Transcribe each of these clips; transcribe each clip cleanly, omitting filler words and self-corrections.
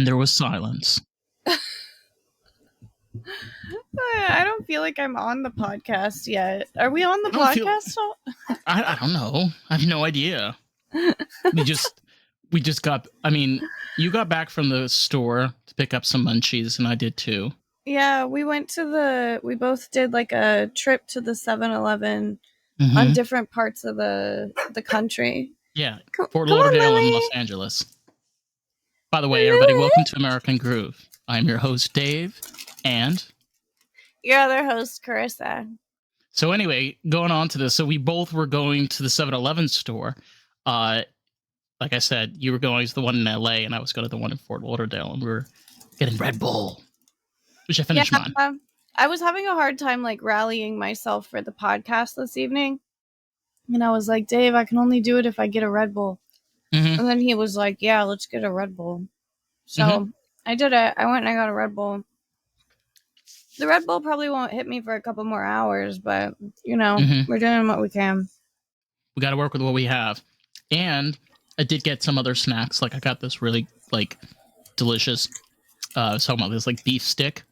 then there was silence. I don't feel like I'm on the podcast yet. Are we on the podcast? I don't know. I have no idea. we just got. I mean, you got back from the store to pick up some munchies, and I did too. Yeah, we both did like a trip to the 7-Eleven on different parts of the country. Yeah, Fort Lauderdale and Los Angeles. By the way, everybody, welcome to American Groove. I'm your host, Dave, and your other host, Carissa. So anyway, going on to this, so we both were going to the 7-Eleven store. Like I said, you were going to the one in LA, and I was going to the one in Fort Lauderdale, and we were getting Red Bull, which I finished mine. I was having a hard time like rallying myself for the podcast this eevening. And I was like, Dave, I can only do it if I get a Red Bull. And then he was like, yeah, let's get a Red Bull. So I did it. I went and I got a Red Bull. The Red Bull probably won't hit me for a couple more hours, but, you know, we're doing what we can. We got to work with what we have. And I did get some other snacks. Like, I got this really, like, delicious, I was talking about this, like, beef stick,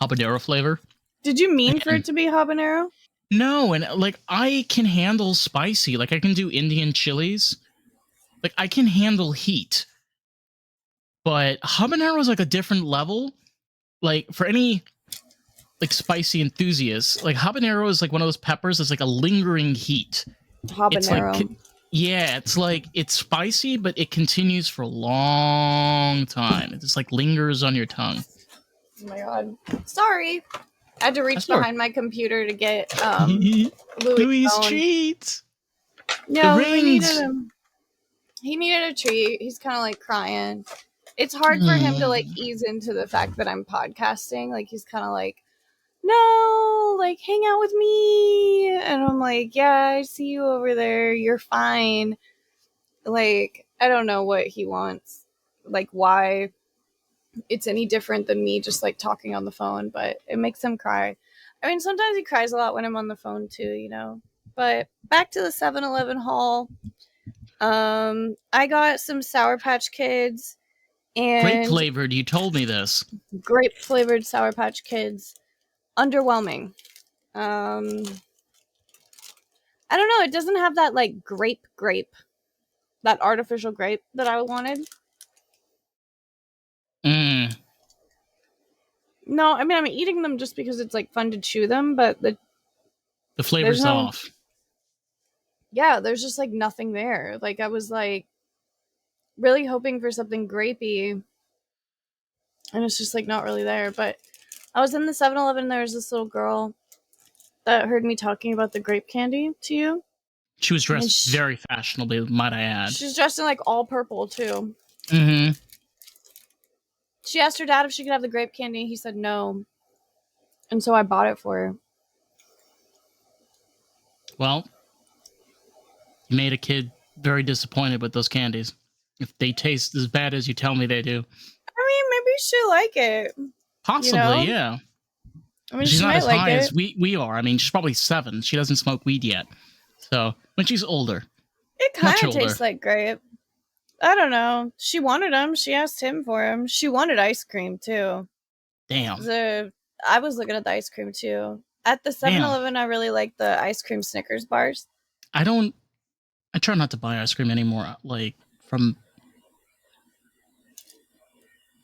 habanero flavor. Did you mean for it to be habanero? No, and, like, I can handle spicy. Like, I can do Indian chilies. Like, I can handle heat. But habanero is, like, a different level. Like, for any... like spicy enthusiasts, like habanero is like one of those peppers that's like a lingering heat. Habanero. It's like it's spicy, but it continues for a long time. It just like lingers on your tongue. Oh my god! Sorry, I had to reach behind my computer to get Louis' treat. No, Louis needed him. He needed a treat. He's kind of like crying. It's hard for him to like ease into the fact that I'm podcasting. Like he's kind of like, no, like hang out with me. And I'm like, yeah, I see you over there. You're fine. Like, I don't know what he wants. Like why it's any different than me just like talking on the phone, but it makes him cry. I mean, sometimes he cries a lot when I'm on the phone too, you know. But back to the 7-Eleven haul. I got some Sour Patch Kids and grape-flavored. You told me this. Grape-flavored Sour Patch Kids. Underwhelming. I don't know. It doesn't have that like grape, that artificial grape that I wanted. No, I mean I'm eating them just because it's like fun to chew them, but the flavor's off. Yeah, there's just like nothing there. Like I was like really hoping for something grapey, and it's just like not really there. But I was in the 7-Eleven, there was this little girl that heard me talking about the grape candy to you. She was dressed very fashionably, might I add. She's dressed in like all purple too. She asked her dad if she could have the grape candy. He said no. And so I bought it for her. Well, you made a kid very disappointed with those candies. If they taste as bad as you tell me they do. I mean, maybe she'll like it. Possibly, yeah. I mean, she's not as high as we are. I mean, she's probably 7. She doesn't smoke weed yet. So, when she's older. It kind of tastes like grape. I don't know. She wanted them. She asked him for them. She wanted ice cream, too. Damn. I was looking at the ice cream, too. At the 7-Eleven, I really like the ice cream Snickers bars. I try not to buy ice cream anymore. Like,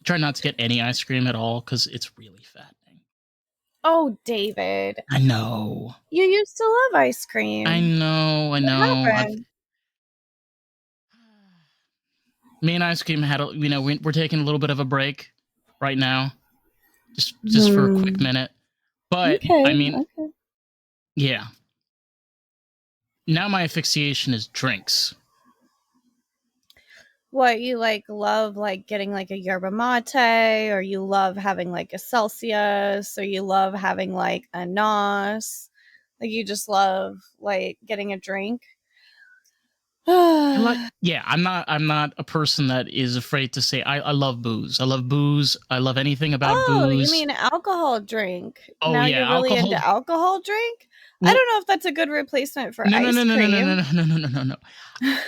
try not to get any ice cream at all because it's really fattening. Oh, David. I know. You used to love ice cream. I know. Me and ice cream had, we're taking a little bit of a break right now, just for a quick minute. But yeah. Now my asphyxiation is drinks. What, you love getting like a yerba mate, or you love having like a Celsius, or you love having like a Nos, like you just love like getting a drink? I'm not a person that is afraid to say I love booze. I love booze. I love anything about booze. Oh, you mean alcohol drink? Oh, now yeah, you're really into alcohol drink? Well, I don't know if that's a good replacement for ice cream. No.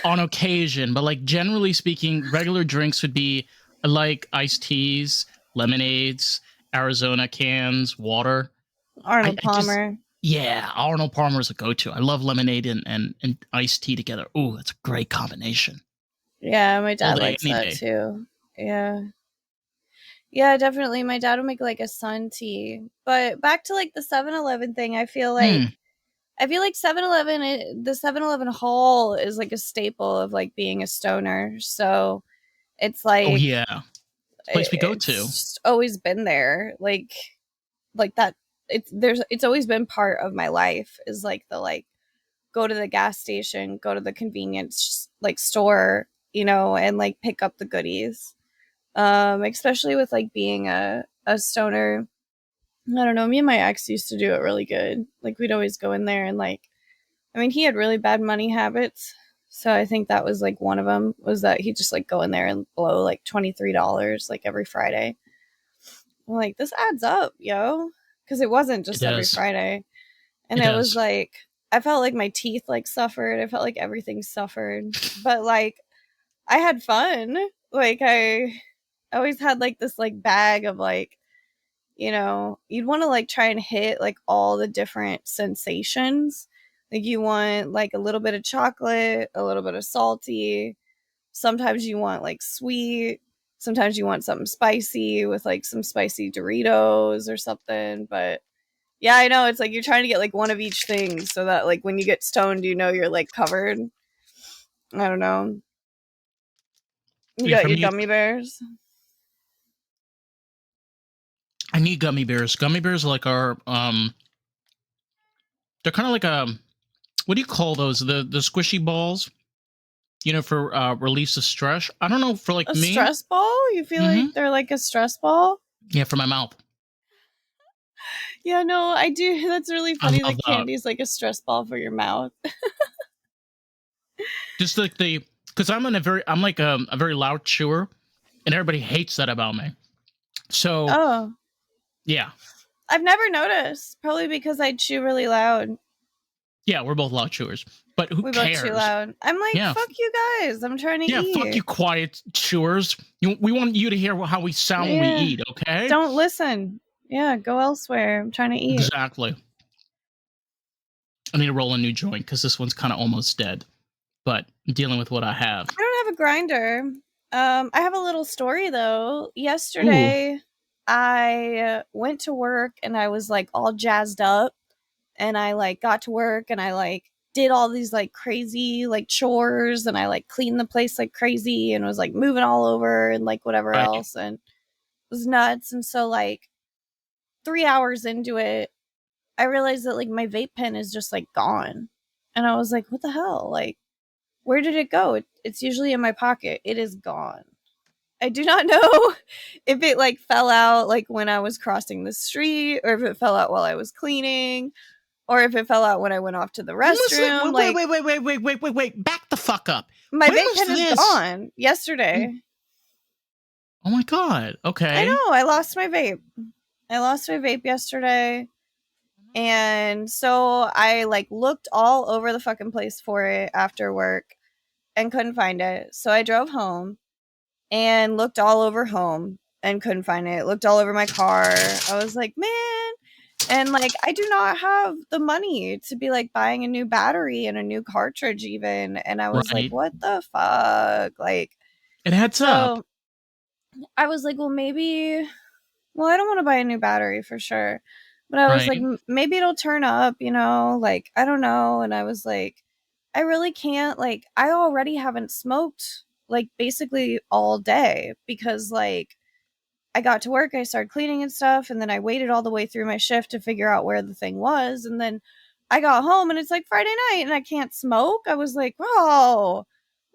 On occasion, but like generally speaking, regular drinks would be I like iced teas, lemonades, Arizona cans, water. Arnold I just Palmer. yeah, Arnold Palmer is a go-to. I love lemonade and iced tea together. Ooh, that's a great combination. Yeah, my All dad day, likes any that day. too. Yeah. Yeah, definitely. My dad would make like a sun tea. But back to like the 7-Eleven thing, Hmm. I feel like 7-Eleven, the 7-Eleven hall is like a staple of like being a stoner. So it's Oh like yeah, place we go to. it's always been there. Like that it's always been part of my life is like the like go to the gas station, go to the convenience like store, and like pick up the goodies. Especially with like being a stoner. I don't know, me and my ex used to do it really good. Like we'd always go in there and like I mean, he had really bad money habits. So I think that was like one of them was that he'd just like go in there and blow like $23 like every Friday. I'm like, this adds up, yo. Because it wasn't It just every does. Friday. And It it was does. like, I felt like my teeth like suffered. I felt like everything suffered. But like, I had fun. Like, I always had like this like bag of like, you'd want to like try and hit like all the different sensations. Like you want like a little bit of chocolate, a little bit of salty. Sometimes you want like sweet. Sometimes you want something spicy with like some spicy Doritos or something. But yeah, I know it's like you're trying to get like one of each thing so that like when you get stoned, you're like covered. I don't know. You Yeah, got for your me, gummy bears. I need gummy bears. Gummy bears are like our they're kind of like what do you call those? The squishy balls, for release of stress. I don't know, for like A me. stress ball? You feel Mm-hmm. like they're like a stress ball? Yeah, for my mouth. Yeah, no, I do. That's really I funny love that that. candy's like a stress ball for your mouth. Just like because I'm like a very loud chewer, and everybody hates that about me. So Oh, yeah, I've never noticed. Probably because I chew really loud. yeah, we're both loud chewers, but who We both chew cares? loud. I'm like, Yeah, fuck you guys. I'm trying to yeah, fuck you, eat. quiet chewers. We want you to hear how we sound when we Yeah. eat. Okay, Don't listen. Yeah, go elsewhere. I'm trying to eat. exactly. I need to roll a new joint because this one's kind of almost dead. But I'm dealing with what I have. I don't have a grinder. I have a little story though. Ooh, Yesterday, I went to work and I was like all jazzed up, and I like got to work and I like did all these like crazy like chores, and I like cleaned the place like crazy and was like moving all over and like whatever right. else, and it was nuts. And so like 3 hours into it, I realized that like my vape pen is just like gone. And I was like, what the hell? Like, where did it go? It's usually in my pocket. It is gone. I do not know if it like fell out like when I was crossing the street, or if it fell out while I was cleaning, or if it fell out when I went off to the When was it? restroom. Wait, Like, wait, wait, wait, wait, wait, wait, wait. Back the fuck up. my When vape was pen is this? gone yesterday. Oh my god. I Okay. know. I lost my vape. I lost my vape yesterday. And so I like looked all over the fucking place for it after work and couldn't find it. So I drove home and looked all over home and couldn't find it. Looked all over my car. I was like, man. And like, I do not have the money to be like buying a new battery and a new cartridge, even. And I was like, Right. what the fuck? Like, It adds up. so I was like, well, maybe, well, I don't want to buy a new battery for sure. But I was like, Right. maybe it'll turn up, like, I don't know. And I was like, I really can't, like, I already haven't smoked like basically all day because like I got to work, I started cleaning and stuff, and then I waited all the way through my shift to figure out where the thing was. And then I got home and it's like Friday night and I can't smoke. I was like, oh,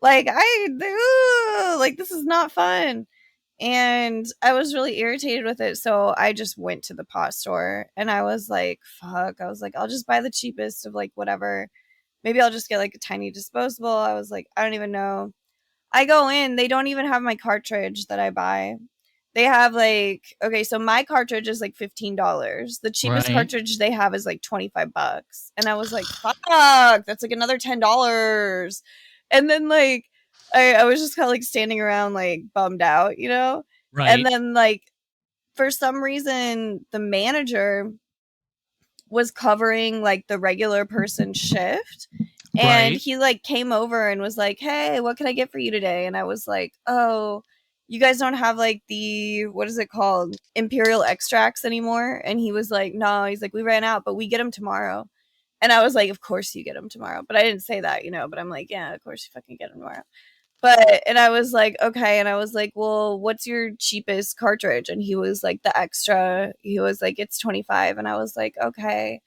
like, like, this is not fun. And I was really irritated with it. So I just went to the pot store and I was like, fuck. I was like, I'll just buy the cheapest of like whatever. Maybe I'll just get like a tiny disposable. I was like, I don't even know. I go in, they don't even have my cartridge that I buy. They have like, okay, so my cartridge is like $15. The cheapest Right. cartridge they have is like $25. And I was like, fuck, that's like another $10. And then like I was just kind of like standing around like bummed out, you know? And Right. then like for some reason the manager was covering like the regular person shift, and Right. he like came over and was like, "Hey, what can I get for you today?" And I was like, "Oh, you guys don't have like the, what is it called, imperial extracts anymore?" And he was like, "No." He's like, "We ran out, but we get them tomorrow." And I was like, "Of course you get them tomorrow." But I didn't say that, you know, but I'm like, "Yeah, of course you fucking get them tomorrow." But and I was like, "Okay." And I was like, "Well, what's your cheapest cartridge?" And he was like, "The extra." He was like, "It's 25." And I was like, "Okay."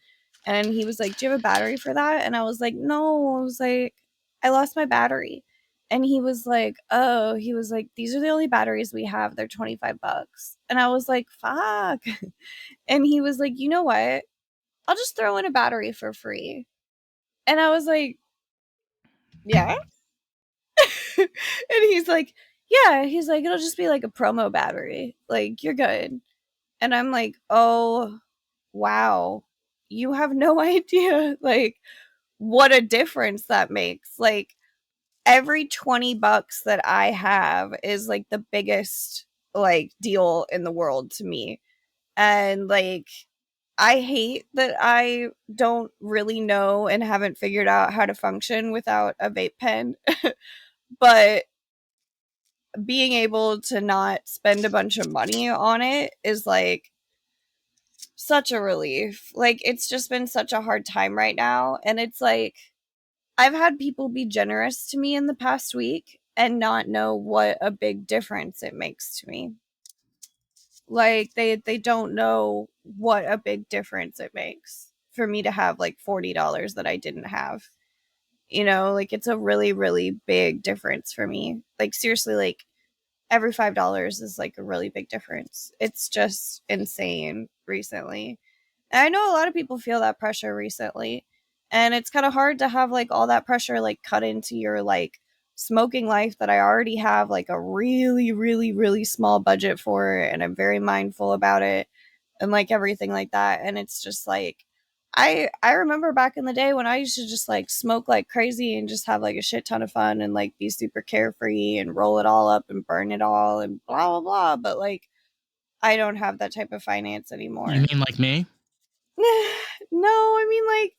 And he was like, "Do you have a battery for that?" And I was like, "No." I was like, "I lost my battery." And he was like, "Oh." He was like, "These are the only batteries we have. They're $25." And I was like, "Fuck." And he was like, "You know what? I'll just throw in a battery for free." And I was like, "Yeah." And he's like, "Yeah." He's like, "It'll just be like a promo battery. Like, you're good." And I'm like, "Oh, wow. You have no idea like what a difference that makes." Like every $20 that I have is like the biggest like deal in the world to me. And like I hate that I don't really know and haven't figured out how to function without a vape pen. But being able to not spend a bunch of money on it is like such a relief. Like it's just been such a hard time right now, and it's like I've had people be generous to me in the past week and not know what a big difference it makes to me. Like they don't know what a big difference it makes for me to have like $40 that I didn't have. You know, like it's a really really big difference for me. Like seriously, like every $5 is like a really big difference. It's just insane recently. And I know a lot of people feel that pressure recently. And it's kind of hard to have like all that pressure like cut into your like smoking life that I already have like a really, really, really small budget for. And I'm very mindful about it and like everything like that. And it's just like I remember back in the day when I used to just like smoke like crazy and just have like a shit ton of fun and like be super carefree and roll it all up and burn it all and blah blah blah. But like I don't have that type of finance You anymore. mean like me? No, I mean like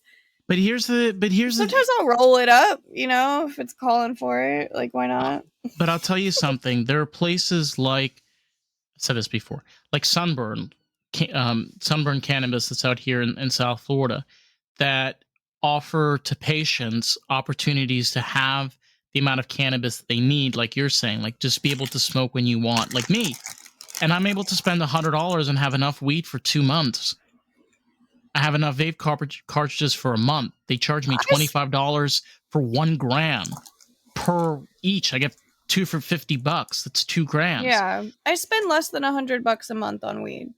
But here's the sometimes I'll roll it up, you know, if it's calling for it. Like why not? but I'll tell you something. There are places like, I've said this before, like Sunburn Cannabis that's out here in South Florida, that offer to patients opportunities to have the amount of cannabis that they need, like you're saying, like just be able to smoke when you want, like me. And I'm able to spend $100 and have enough weed for 2 months. I have enough vape cartridges for a month. They charge me I s- $25 for 1 gram per each. I get two for $50. That's 2 grams. yeah, I spend less than $100 a month on weed.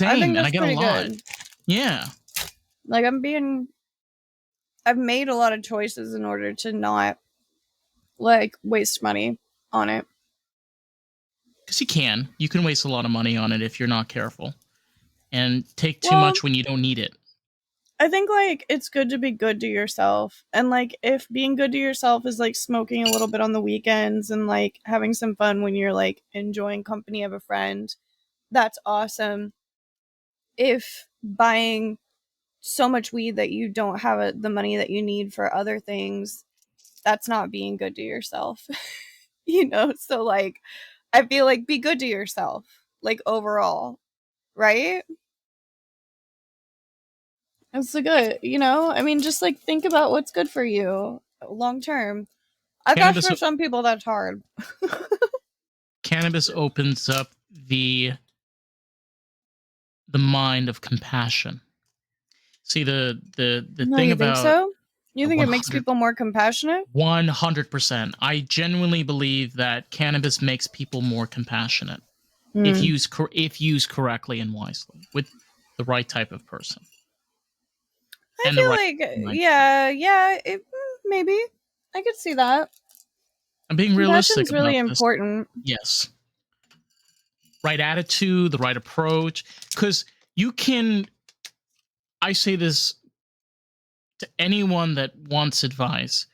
I think Same, and I that's get a pretty lot. good. Yeah, Like I've made a lot of choices in order to not like waste money on it. because you can waste a lot of money on it if you're not careful, and take too Well, much when you don't need it. I think like it's good to be good to yourself. And like if being good to yourself is like smoking a little bit on the weekends and like having some fun when you're like enjoying company of a friend, that's awesome. If buying so much weed that you don't have the money that you need for other things, that's not being good to yourself. You know, so like I feel like be good to yourself like overall, right? It's a good, you know, I mean, just like think about what's good for you long term. I guess Cannabis for some people that's hard. cannabis opens up the mind of compassion. See, the No, thing you think about so? You think it makes 100 people more compassionate? 100%, I genuinely believe that cannabis makes people more compassionate if Hmm. used correctly and wisely with the right type of person I and the feel right like, mindset. yeah, maybe I could see that. I'm being realistic Compassion's really about this. important. Yes, right attitude, the right approach, because you can. I say this to anyone that wants advice.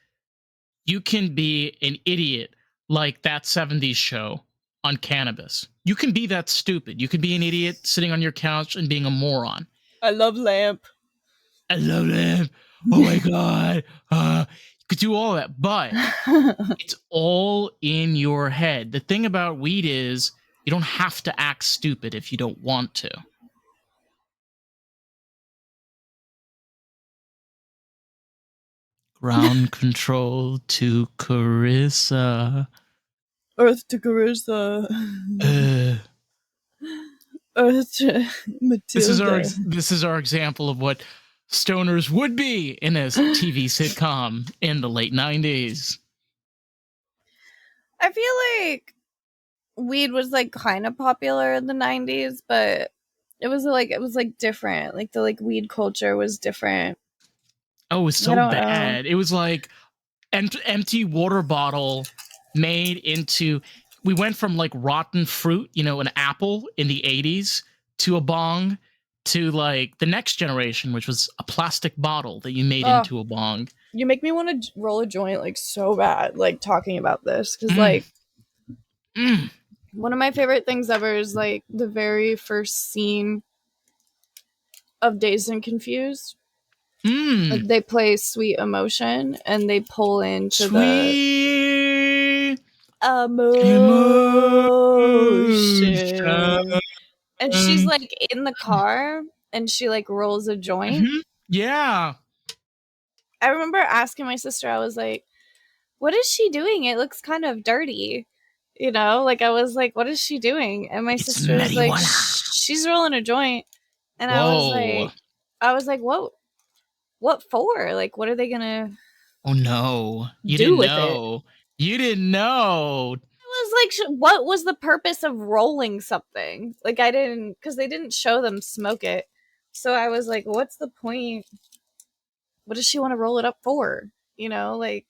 You can be an idiot like that 70s show on cannabis. You can be that stupid. You could be an idiot sitting on your couch and being a moron. I love lamp. I love lamp. Oh my god. You could do all that, but it's all in your head. The thing about weed is you don't have to act stupid if you don't want to. Ground control to Carissa. Earth to Carissa. Earth to Matilda. This is our example of what stoners would be in a TV sitcom in the late 90s. I feel like weed was like kind of popular in the 90s, but it was like different. Like the weed culture was different. Oh, it was so bad. It was like empty water bottle made into. We went from like rotten fruit, an apple in the 80s, to a bong, to like the next generation, which was a plastic bottle that you made into a bong. You make me want to roll a joint like so bad, like talking about this, because one of my favorite things ever is like the very first scene of Dazed and Confused. Like they play Sweet Emotion and they pull into Sweet Emotion. And she's like in the car and she like rolls a joint. Mm-hmm. Yeah. I remember asking my sister, I was like, what is she doing? It looks kind of dirty. Like I was like, what is she doing? And my sister was like, she's rolling a joint. And I was like, whoa. What for? Like, what are they gonna? Oh no! You didn't know. You didn't know. It was like, what was the purpose of rolling something? Like, I didn't, because they didn't show them smoke it. So I was like, what's the point? What does she want to roll it up for? Like,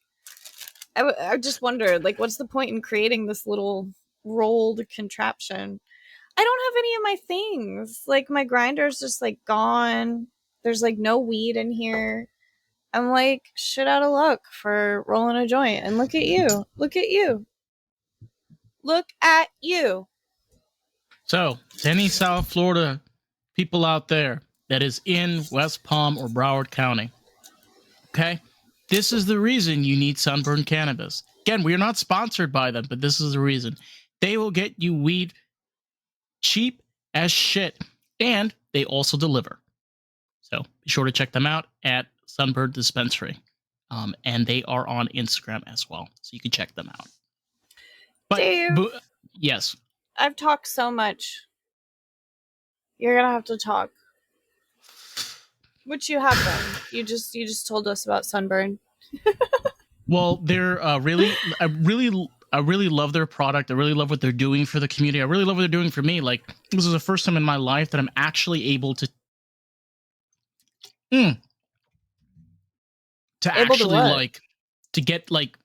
I just wondered, like, what's the point in creating this little rolled contraption? I don't have any of my things. Like, my grinder's just like gone. There's like no weed in here. I'm like shit out of luck for rolling a joint. And look at you. Look at you. Look at you. So, to any South Florida people out there that is in West Palm or Broward County, okay? This is the reason you need Sunburn Cannabis. Again, we are not sponsored by them, but this is the reason. They will get you weed cheap as shit, and they also deliver. So be sure to check them out at Sunbird Dispensary. And they are on Instagram as well, so you can check them out. But, Dave, yes. I've talked so much. You're going to have to talk. Which you have done. You just told us about Sunburn. Well, they're I really love their product. I really love what they're doing for the community. I really love what they're doing for me. Like, this is the first time in my life that I'm actually able to to get like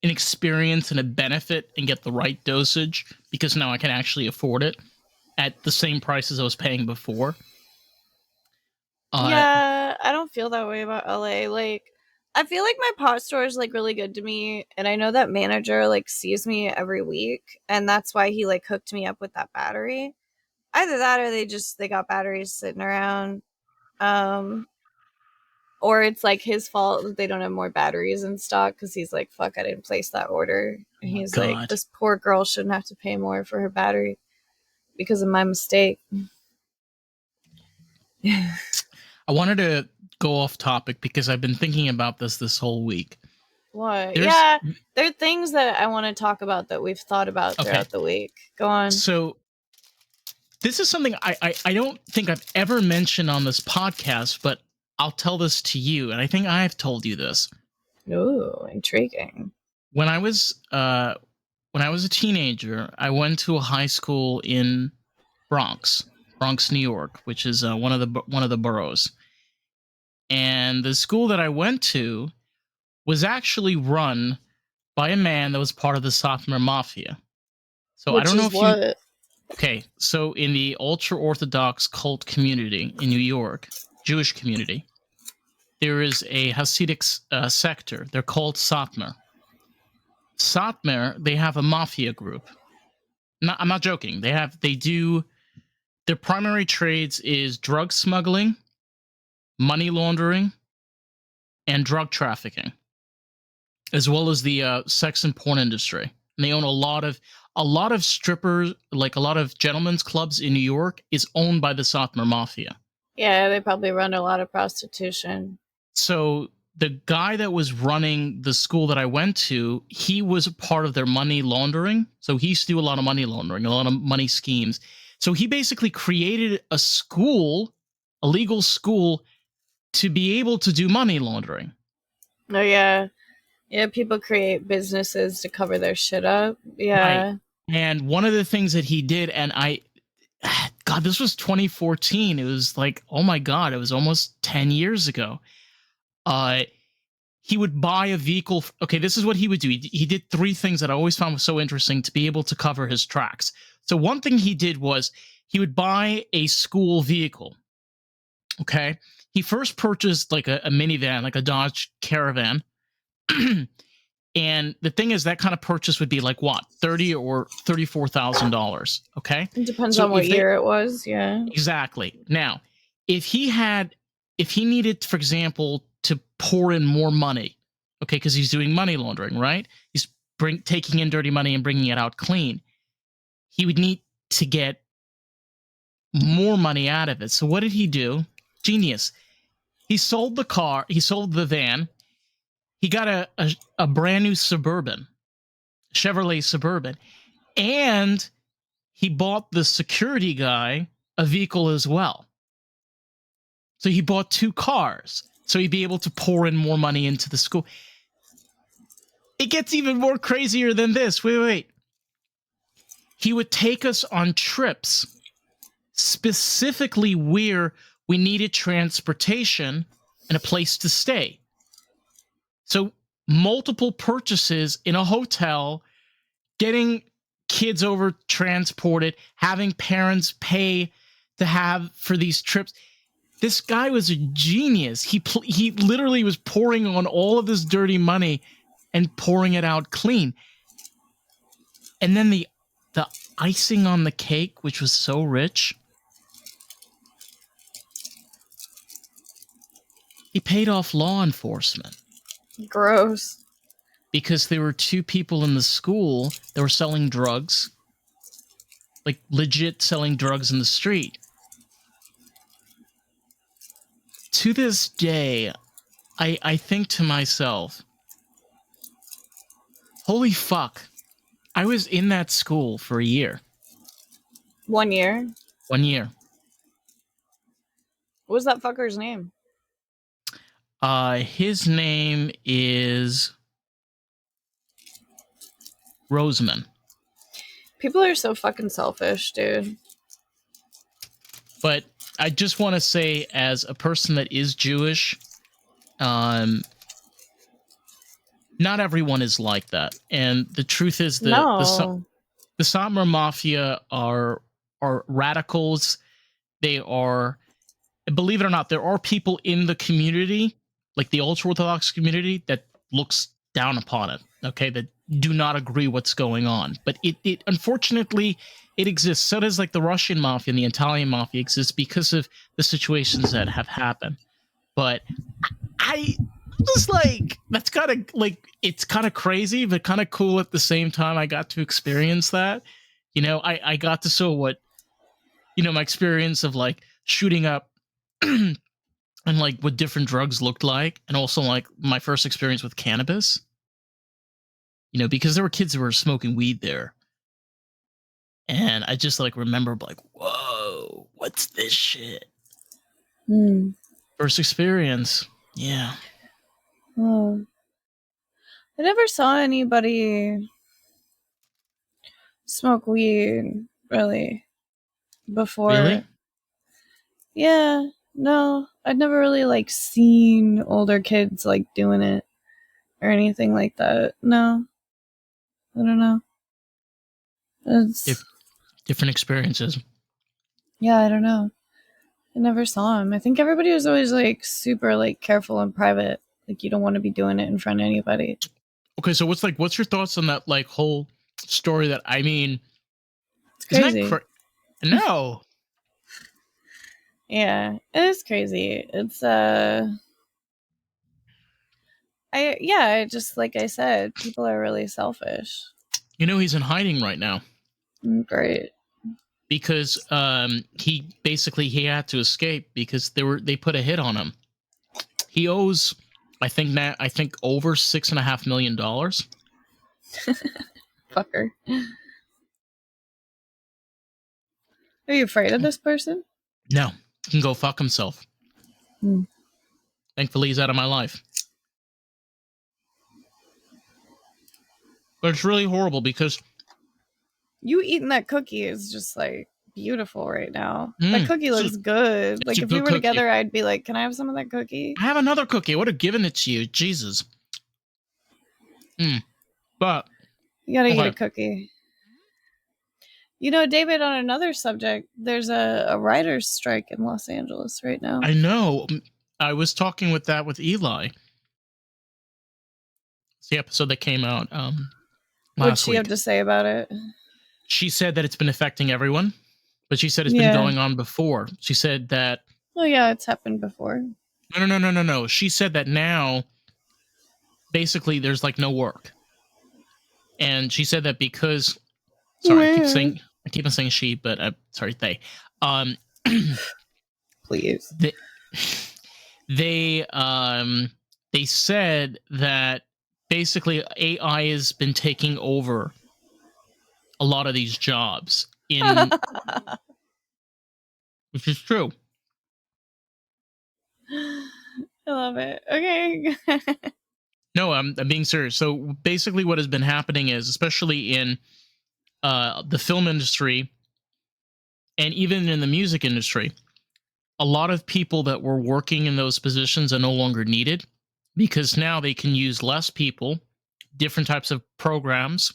an experience and a benefit and get the right dosage, because now I can actually afford it at the same prices I was paying before. Yeah, I don't feel that way about LA. Like, I feel like my pot store is like really good to me, and I know that manager like sees me every week, and that's why he like hooked me up with that battery. Either that or they got batteries sitting around. Or it's like his fault that they don't have more batteries in stock, because he's like, fuck, I didn't place that order. And he's like, this poor girl shouldn't have to pay more for her battery because of my mistake. I wanted to go off topic because I've been thinking about this whole week. What? Yeah, there are things that I want to talk about that we've thought about throughout the week. Go on. So this is something I don't think I've ever mentioned on this podcast, but I'll tell this to you, and I think I've told you this. Ooh, intriguing. When I was a teenager, I went to a high school in Bronx, New York, which is one of the boroughs. And the school that I went to was actually run by a man that was part of the Sophomore Mafia. So I don't know if you. Okay, so in the ultra-Orthodox cult community in New York, Jewish community, there is a Hasidic sector. They're called Satmar. Satmar, they have a mafia group. I'm not joking. They do their primary trades is drug smuggling, money laundering, and drug trafficking, as well as the sex and porn industry. And they own a lot of strippers, like a lot of gentlemen's clubs in New York, is owned by the Satmar Mafia. Yeah, they probably run a lot of prostitution. So the guy that was running the school that I went to, he was a part of their money laundering. So he used to do a lot of money laundering, a lot of money schemes. So he basically created a school, a legal school, to be able to do money laundering. Oh, yeah. Yeah, people create businesses to cover their shit up. Yeah. Right. And one of the things that he did, and God, this was 2014. It was like, oh my God, it was almost 10 years ago. He would buy a vehicle. Okay, this is what he would do. He did three things that I always found was so interesting to be able to cover his tracks. So one thing he did was he would buy a school vehicle. Okay. He first purchased like a minivan, like a Dodge Caravan. And the thing is, that kind of purchase would be like what, $30,000 or $34,000. Okay. It depends on what year it was. Yeah. Exactly. Now, if he needed, for example, to pour in more money, okay, because he's doing money laundering, right? He's taking in dirty money and bringing it out clean. He would need to get more money out of it. So what did he do? Genius. He sold the car. He sold the van. He got a brand new Suburban, Chevrolet Suburban, and he bought the security guy a vehicle as well. So he bought two cars, so he'd be able to pour in more money into the school. It gets even more crazier than this. Wait. He would take us on trips, specifically where we needed transportation and a place to stay. So multiple purchases in a hotel, getting kids over transported, having parents pay to have for these trips. This guy was a genius. He literally was pouring on all of this dirty money and pouring it out clean. And then the icing on the cake, which was so rich, he paid off law enforcement. Gross. Because there were two people in the school that were selling drugs, like legit selling drugs in the street. To this day, I think to myself, holy fuck, I was in that school for a year. 1 year? 1 year. What was that fucker's name? His name is Roseman. People are so fucking selfish, dude. But I just want to say, as a person that is Jewish, not everyone is like that. And the truth is that the Satmar Mafia are radicals. They are, believe it or not, there are people in the community, like the ultra-Orthodox community, that looks down upon it, okay, that do not agree what's going on. But it unfortunately, it exists. So does like the Russian Mafia and the Italian Mafia exists because of the situations that have happened. But I just like, that's kind of like, it's kind of crazy, but kind of cool at the same time. I got to experience that. You know, I got to show what, you know, my experience of like shooting up and like what different drugs looked like, and also like my first experience with cannabis. You know, because there were kids who were smoking weed there. And I just like remember like, whoa, what's this shit? First experience. Yeah. Oh. I never saw anybody smoke weed, really, before. Really? Yeah. No, I'd never really like seen older kids like doing it or anything like that. No. I don't know. It's different experiences. Yeah, I don't know. I never saw him. I think everybody was always like super like careful and private. Like you don't want to be doing it in front of anybody. Okay, so what's your thoughts on that like whole story? That I mean, It's crazy. No. Yeah, it is crazy. It's just like I said, people are really selfish. You know, he's in hiding right now. Great. Because he had to escape because they put a hit on him. He owes I think over $6.5 million. Fucker. Are you afraid of this person? No, he can go fuck himself. Thankfully, he's out of my life. But it's really horrible because you eating that cookie is just like beautiful right now. That cookie looks good. Like if we were together, I'd be like, "Can I have some of that cookie?" I have another cookie. I would have given it to you. Jesus. But you gotta eat a cookie. You know, David, on another subject, there's a writer's strike in Los Angeles right now. I know. I was talking with Eli. It's the episode that came out last week. What'd she have to say about it? She said that it's been affecting everyone, but she said it's been going on before. She said that... Oh, yeah, it's happened before. No. She said that now, basically, there's like no work. And she said that because... Sorry, I keep on saying she, but sorry, they. Please. They said that basically AI has been taking over a lot of these jobs which is true. I love it. Okay. No, I'm being serious. So basically what has been happening is, especially in the film industry and even in the music industry, a lot of people that were working in those positions are no longer needed because now they can use less people, different types of programs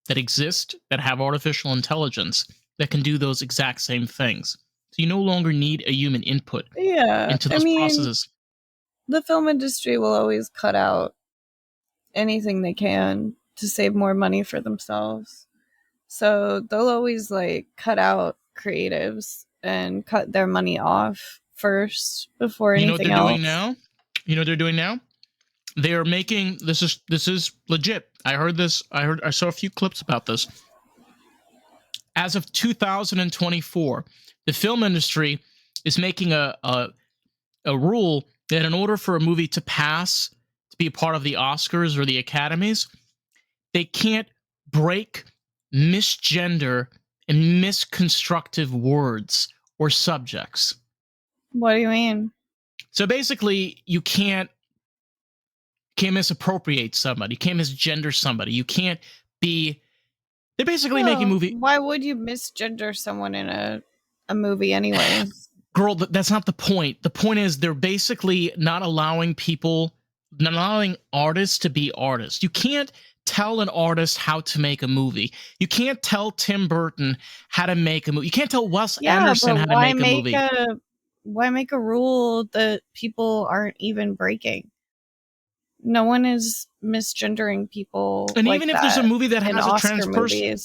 that exist that have artificial intelligence that can do those exact same things. So you no longer need a human input into those processes. The film industry will always cut out anything they can to save more money for themselves. So they'll always like cut out creatives and cut their money off first before anything else. You know what they're doing now? They're making this is legit. I saw a few clips about this. As of 2024, the film industry is making a rule that in order for a movie to pass to be a part of the Oscars or the Academies, they can't break, misgender, and misconstructive words or subjects. What do you mean? So basically, you can't misappropriate somebody, you can't misgender somebody, you can't be... They're basically making a movie... Why would you misgender someone in a movie anyway? Girl, that's not the point. The point is they're basically not allowing artists to be artists. You can't tell an artist how to make a movie. You can't tell Tim Burton how to make a movie. You can't tell Wes Anderson how to make a movie. Why make a rule that people aren't even breaking? No one is misgendering people. And even if there's a movie that has a trans person,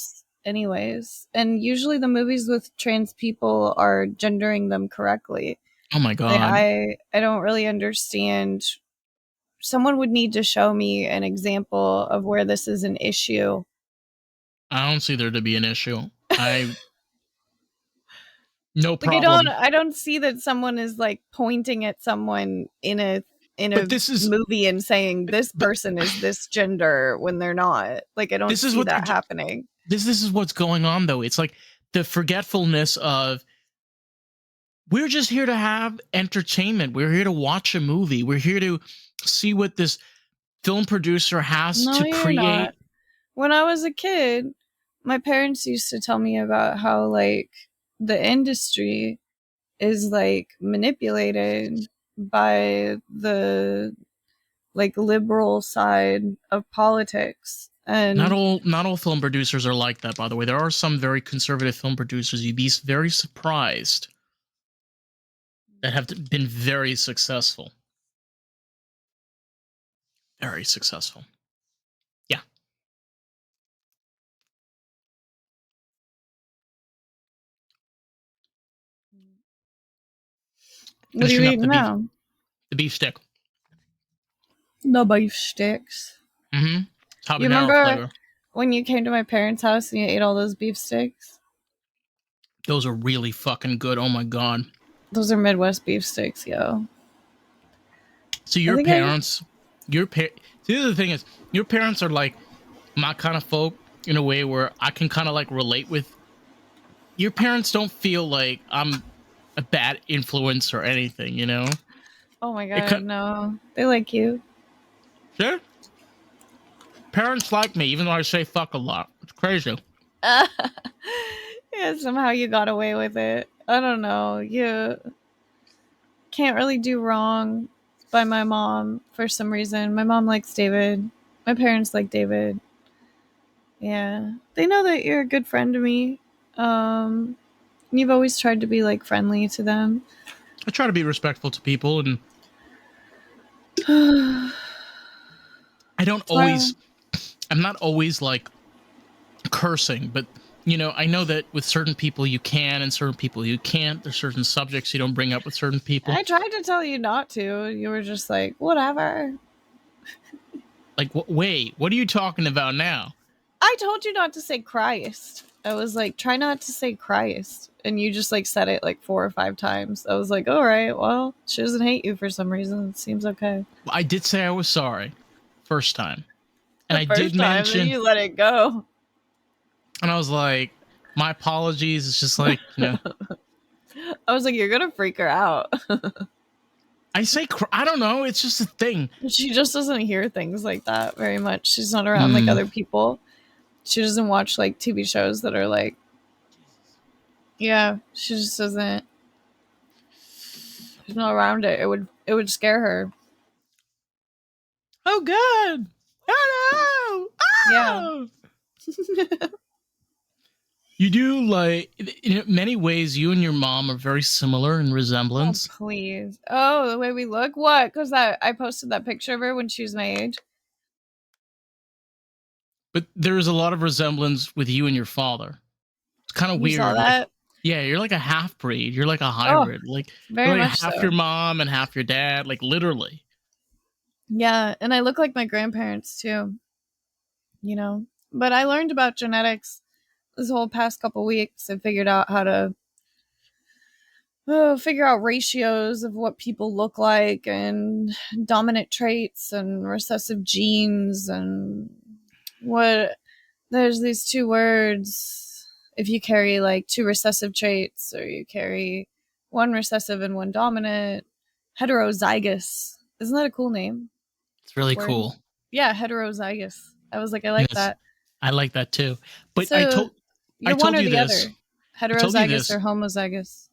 anyways, and usually the movies with trans people are gendering them correctly. Oh my god! I don't really understand. Someone would need to show me an example of where this is an issue. I don't see there to be an issue. No problem. I don't see that someone is like pointing at someone in a movie and saying this person is this gender when they're not. Like I don't see that happening. This is what's going on though. It's like the forgetfulness of, we're just here to have entertainment. We're here to watch a movie. We're here to see what this film producer has to create. Not. When I was a kid, my parents used to tell me about how like the industry is like manipulated by the like liberal side of politics. And not all film producers are like that, by the way. There are some very conservative film producers you'd be very surprised that have been very successful. Very successful. What are you Finishing up eating now? the beef stick. The beef sticks. Mm-hmm. You Habanero remember flavor. when you came to my parents' house and you ate all those beef sticks? Those are really fucking good. Oh my god. Those are Midwest beef sticks, yo. So I your think I. parents, see, the other thing is, your parents are like my kind of folk in a way where I can kind of like relate with. Your parents don't feel like I'm a bad influence or anything, you know? Oh my It god, could, no. They like you. sure. Parents like me, even though I say fuck a lot. It's crazy. Yeah, somehow you got away with it. I don't know. You can't really do wrong by my mom for some reason. My mom likes David. My parents like David. Yeah. They know that you're a good friend to me. You've always tried to be like friendly to them. I try to be respectful to people, and Well, I don't always. I'm not always like cursing, but you know, I know that with certain people you can, and certain people you can't. There's certain subjects you don't bring up with certain people. I tried to tell you not to. You were just like, whatever. Like, wait, what are you talking about now? I told you not to say Christ. I was like, try not to say Christ. And you just like said it like 4 or 5 times. I was like, all right, well, she doesn't hate you for some reason. It seems okay. I did say I was sorry first time, and The I did first time, then mention, you let it go. and I was like, my apologies. It's just like, you know, I was like, you're gonna freak her out. I say, I don't know. It's just a thing. She just doesn't hear things like that very much. She's not around like other people. She doesn't watch like TV shows that are like, yeah, she just doesn't. She's not around it. It would scare her. Oh God! Oh no! Yeah. Oh! You do, like, in many ways, you and your mom are very similar in Oh, resemblance. please. Oh, the way we look? What? Because that I posted that picture of her when she was my age. But there is a lot of resemblance with you and your father. It's kind of You saw weird. Like, that? yeah, you're like a half breed. You're like a Oh, hybrid. Like, very you're like much half your so. mom and half your dad. Like, literally. Yeah, and I look like my grandparents too, you know. But I learned about genetics this whole past couple weeks and figured out how to figure out ratios of what people look like and dominant traits and recessive genes and what there's these two words if you carry like two recessive traits or you carry one recessive and one dominant, heterozygous. Isn't that a cool name? It's really Word. cool. Yeah, heterozygous. I was like, I like Yes, that. I like that too. But So I you're one told or you the this. other, I told you heterozygous this or homozygous.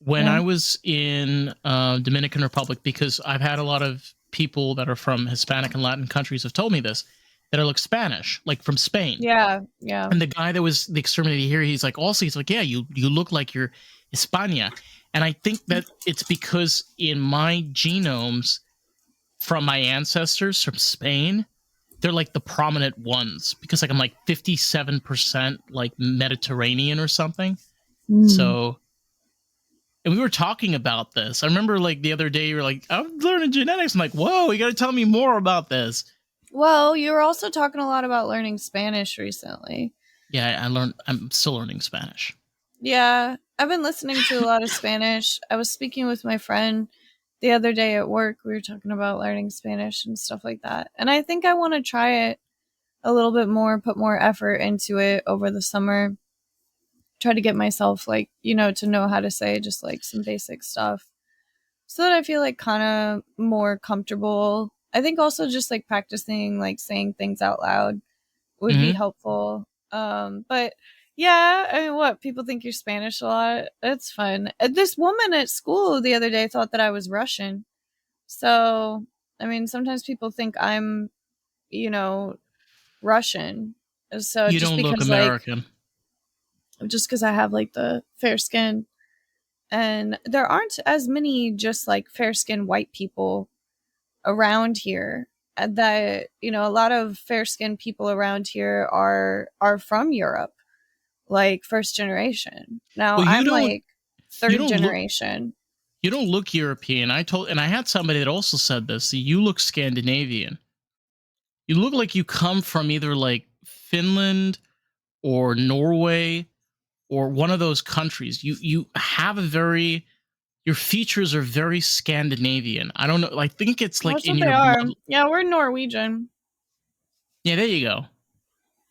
when I No. was in Dominican Republic, because I've had a lot of people that are from Hispanic and Latin countries have told me this, that are like Spanish, like from Spain. Yeah, yeah. And the guy that was the exterminated here, he's like, yeah, you look like you're Hispania. And I think that it's because in my genomes from my ancestors from Spain, they're like the prominent ones because like I'm like 57% like Mediterranean or something. Mm. So, and we were talking about this. I remember like the other day you were like, I'm learning genetics. I'm like, whoa, you got to tell me more about this. Well, you were also talking a lot about learning Spanish recently. Yeah, I'm still learning Spanish. Yeah, I've been listening to a lot of Spanish. I was speaking with my friend the other day at work. We were talking about learning Spanish and stuff like that. And I think I want to try it a little bit more, put more effort into it over the summer. Try to get myself like, to know how to say just like some basic stuff so that I feel like kind of more comfortable. I think also just like practicing like saying things out loud would be Mm-hmm. helpful. But yeah, I mean, what people think you're Spanish a lot. It's fun. This woman at school the other day thought that I was Russian. So, I mean, sometimes people think I'm, you know, Russian. So You don't look American. just because I have like the fair skin, and there aren't as many just like fair skinned white people around here. That a lot of fair skinned people around here are from Europe, like first generation. Now Well, I'm like you third don't look generation. You don't look European. And I had somebody that also said this. You look Scandinavian. You look like you come from either like Finland or Norway or one of those countries. You have a very your features are very Scandinavian. I don't know. I think it's like That's in what they your are. blood. Yeah, we're Norwegian. Yeah, there you go.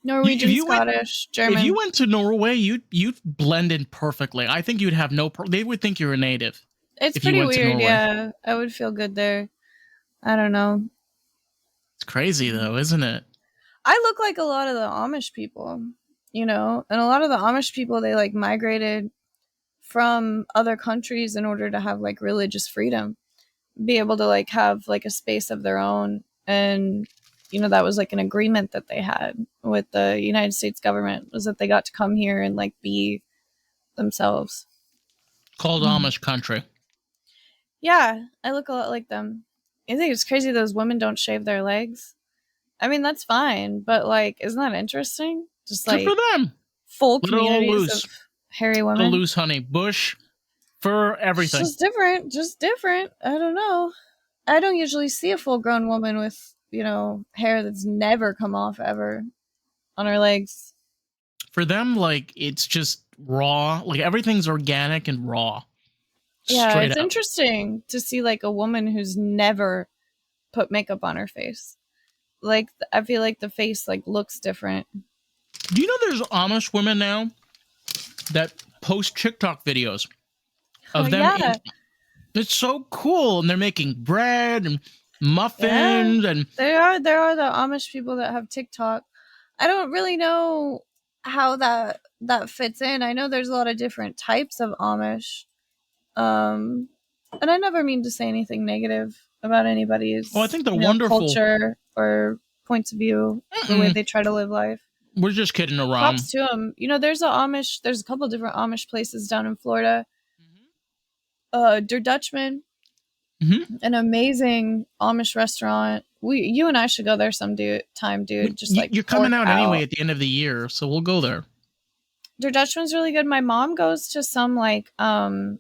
Norwegian, Scottish, German. If you went to Norway, you'd blend in perfectly. I think you'd have they would think you're a native. It's If you pretty went to weird, Norway. yeah. I would feel good there. I don't know. It's crazy though, isn't it? I look like a lot of the Amish people, and a lot of the Amish people, they like migrated from other countries in order to have like religious freedom, be able to like have like a space of their own. And that was like an agreement that they had with the United States government, was that they got to come here and like be themselves. Called Amish country. Yeah, I look a lot like them. I think it's crazy those women don't shave their legs. I mean, that's fine, but like, isn't that interesting? Just Good like for them. full Let it all communities loose. of hairy Let women. it loose, honey. Bush, fur, everything. It's just different. I don't know. I don't usually see a full grown woman with, hair that's never come off ever on her legs. For them, like, it's just raw. Like, everything's organic and raw. Yeah, Straight it's up. interesting to see like a woman who's never put makeup on her face. Like, I feel like the face like looks different. Do you know there's Amish women now that post TikTok videos of them? Yeah. It's so cool, and they're making bread and muffins, and there are the Amish people that have TikTok. I don't really know how that fits in. I know there's a lot of different types of Amish, and I never mean to say anything negative about anybody's I think they're wonderful culture or points of view, the way they try to live life. We're just kidding around. Props to them. There's a couple different Amish places down in Florida. Der Dutchman, an amazing Amish restaurant. You and I should go there time, dude. Just like you're coming out anyway at the end of the year, so we'll go there. Der Dutchman's really good. My mom goes to some like my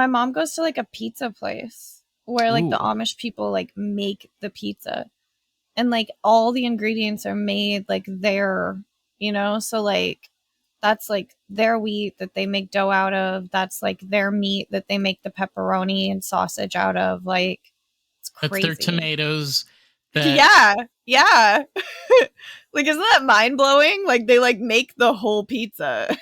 mom goes to like a pizza place where like the Amish people like make the pizza, and like all the ingredients are made like there, so like that's like their wheat that they make dough out of. That's like their meat that they make the pepperoni and sausage out of. Like, it's crazy. That's their tomatoes. Yeah. Like, isn't that mind blowing? Like, they like make the whole pizza.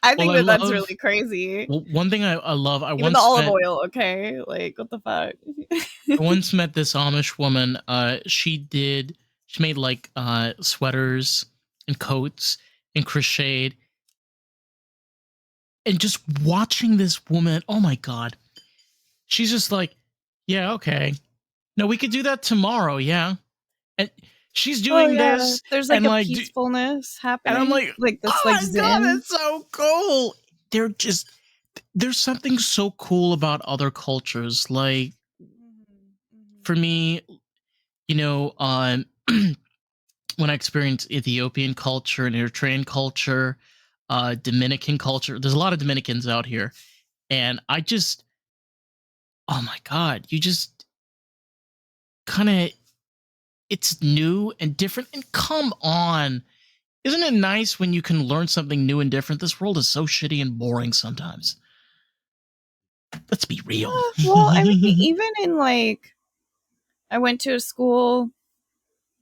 I think that's really crazy. Well, one thing I love, even the olive oil. Okay, like what the fuck? I once met this Amish woman. She made like sweaters and coats and crocheted. And just watching this woman, oh my God. She's just like, yeah, okay. No, we could do that tomorrow, yeah. And she's doing this. There's like a peacefulness happening. And I'm like this oh like my zen. God, it's so cool. There's something so cool about other cultures. Like, for me, when I experienced Ethiopian culture and Eritrean culture, Dominican culture, there's a lot of Dominicans out here. And I just, oh my God, you just kind of, it's new and different. And come on, isn't it nice when you can learn something new and different? This world is so shitty and boring sometimes. Let's be real. Well, I mean, even in like, I went to a school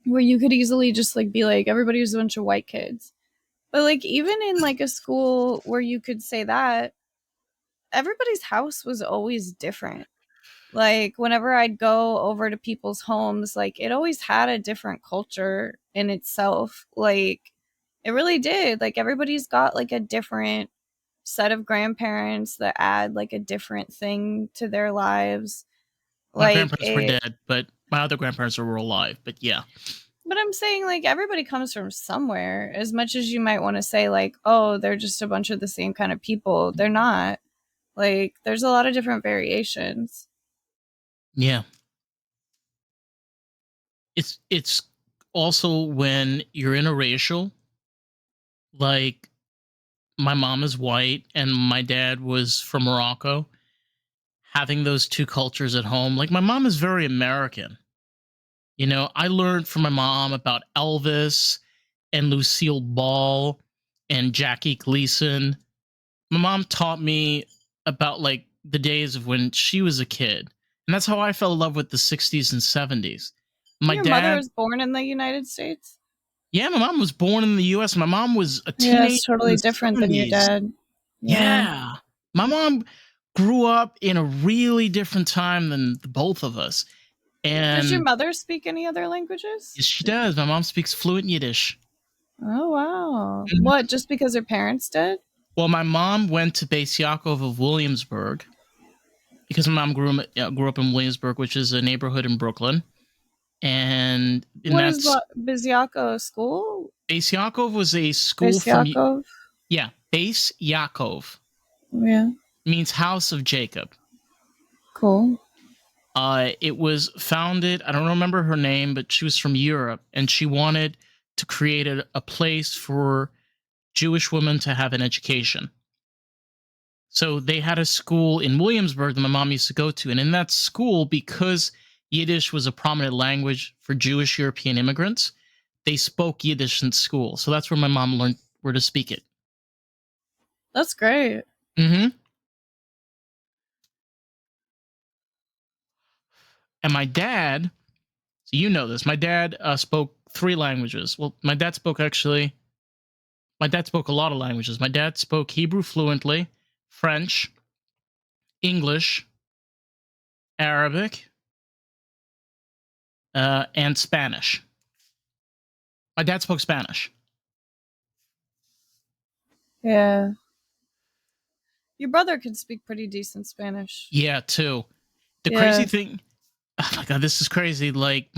where you could easily just like be like, everybody was a bunch of white kids. But like, even in like a school where you could say that, everybody's house was always different. Like, whenever I'd go over to people's homes, like, it always had a different culture in itself. Like, it really did. Like, everybody's got like a different set of grandparents that add like a different thing to their lives. My grandparents were dead, but my other grandparents were alive. But yeah. But I'm saying, like, everybody comes from somewhere. As much as you might want to say, like, oh, they're just a bunch of the same kind of people. They're not. Like, there's a lot of different variations. Yeah. It's also when you're interracial, like, my mom is white and my dad was from Morocco, having those two cultures at home, like my mom is very American. You know, I learned from my mom about Elvis and Lucille Ball and Jackie Gleason. My mom taught me about like the days of when she was a kid. And that's how I fell in love with the 60s and 70s. My Your mother dad, was born in the United States? yeah, my mom was born in the US. My mom was a Yeah, it's teenager in totally the different than your 70s. dad. Yeah. Yeah. My mom grew up in a really different time than the both of us. Does your And mother speak any other languages? yes, she does. My mom speaks fluent Yiddish. Oh, wow. Mhm. What, just because her parents did? Well, my mom went to Beis Yaakov of Williamsburg because my mom grew up in Williamsburg, which is a neighborhood in Brooklyn. And in What is that's Bizyako school? Beis Yaakov was a school from Bizyakov? yeah, Beis Yaakov Yeah, means house of Jacob. cool. It was founded, I don't remember her name, but she was from Europe and she wanted to create a place for Jewish women to have an education. So they had a school in Williamsburg that my mom used to go to. And in that school, because Yiddish was a prominent language for Jewish European immigrants, they spoke Yiddish in school. So that's where my mom learned where to speak it. That's great. Mm-hmm. And my dad, so you know this, my dad spoke 3 languages. Well, my dad spoke a lot of languages. My dad spoke Hebrew fluently, French, English, Arabic, and Spanish. My dad spoke Spanish. Yeah. Your brother can speak pretty decent Spanish. Yeah, too. The Yeah. crazy thing, oh my god, this is crazy. Like